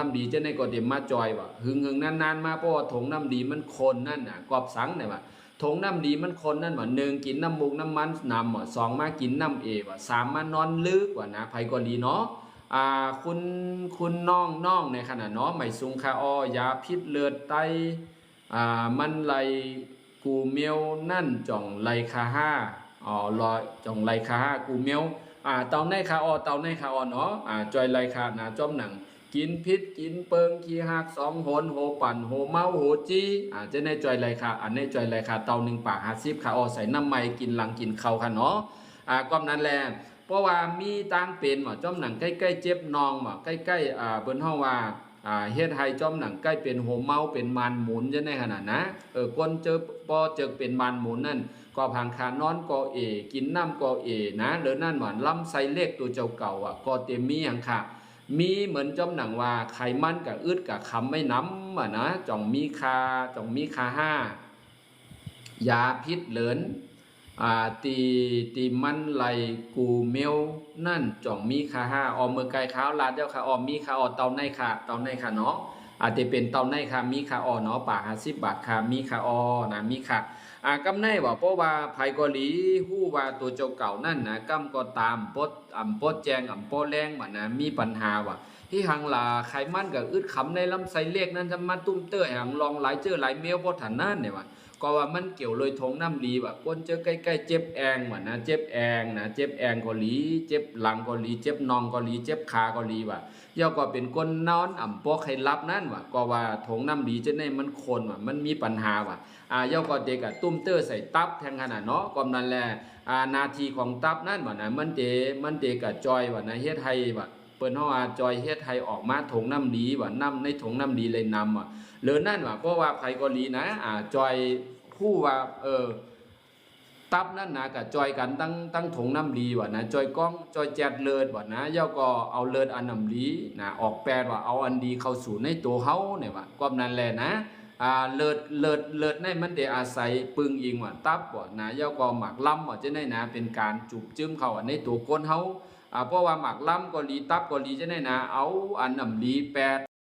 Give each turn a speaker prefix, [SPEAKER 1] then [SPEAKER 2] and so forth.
[SPEAKER 1] น้ำดีจะในก็เดี๋ยวมาจอยว่ะหึงนานๆมาเพราะว่าถงน้ำดีมันคนนั่นน่ะกอบสังเนี่ยว่ะถงน้ำดีมันคนนั่นว่ะหนึ่งกินน้ำมูกน้ำมันนำว่ะสองมากินน้ำเอว่ะสามมานอนลึกว่ะนะไผก็ดีเนาะคุณน้องในขณะเนาะไม่ซุงคาออยาพิษเลือดไตมันไหลกูเมียวนั่นจ่องไหลคาห้าลอยจ่องไหลคาห้ากูเมียวเตาในคาอเตาในคาอเนาะจอยไหลคานะจอมหนังกินพิษกินเปิงขี้หักสองโหนโหปั่นโหเมาโหจีจะในจอยไหลคาอันในจอยไหลคาเตาหนึ่งปาก50คาอใส่น้ำไม้กินหลังกินเขาค่ะเนาะก็นั้นแหละเพราะว่ามีต่างเป็นหมอจอมหนังใกล้ๆเจ็บนองหมอใกล้ๆเปิ้นห้องว่าเฮ็ดให้จอมหนังใกล้เป็นโหเมาเป็นมันหมุนจะในขนาดนะคนเจอปอเจอเป็นมันหมุนนั่นก็พังคานอนก็กินน้ำก็นะเดินนั่นหวานลำไส้เล็กตัวเจ้าเก่าก็เต็มมีอย่างค่ะมีเหมือนจอมหนังว่าไขมันกับอึดกับคำไม่น้ำนะจ่องมีคาห้ายาพิษเหลินตีมันไหลกูเมลนั่นจ่องมีคาห้าเมือไก่ขาวลาดเจ้าค่ะมีคาเตาในค่ะเนาะอาจจะเป็นเตาในค่ะมีคาเนาะป่า50 บาทค่ะมีคานะมีค่ะกำไนว่าเพราะว่าไผกอลีฮู้ว่าตัวเจ้าเก่านั่นนะกำก็ตามปดแจงปดแรงว่านะมีปัญหาว่าที่หังลาไขมันกับอึดขำในลำไส้เล็กนั้นจะมาตุ้มเตอหังลองหลายหลายเมลพอถันนั่นเนี่ยว่าก็ว่ามันเกี่ยวเลยทงน้ำดีว่าคนเจอใกล้ๆเจ็บแองว่านะเจ็บแองก็หลีเจ็บหลังก็หลีเจ็บนองก็หลีเจ็บขาก็หลีว่าย่อก็เป็นคนนอนปอกให้รับนั่นว่าก็ว่าทงน้ำดีจะในมันคนว่ามันมีปัญหาว่าย่อก็เด็กตุ้มเตอใส่ตับแทงขนาดเนาะก็นั่นแหละนาทีของตับนั่นว่านะมันเดกับจอยว่านะเฮ็ดให้ว่าเปิ้นเฮาว่าจอยเฮ็ดให้ออกมาถงน้ำดีว่าน้ำในถงน้ำดีเลยนำว่าเหลือนั่นว่าเพราะว่าไผก็ลีนะจอยคู่ว่าตับนั่นนะกับจอยกันตั้งถงน้ำดีว่านะจอยก้องจอยแจดเลิศว่านะย่อก็เอาเลิศอันน้ำดีนะออกแปลว่าเอาอันดีเข้าสู่ในตัวเฮาเนี่ยว่าก็นั่นแหละนะเลิศในมันได้อาศัยปึงอิงว่าตับว่านะย่อก็หมักล้ำว่าจะได้นะเป็นการจุบจิ้มเข้าในตัวก้นเฮาเพราะว่าหมักล้ำก็ลีตับก็ลีจะได้นะเอาอันน้ำดีแปด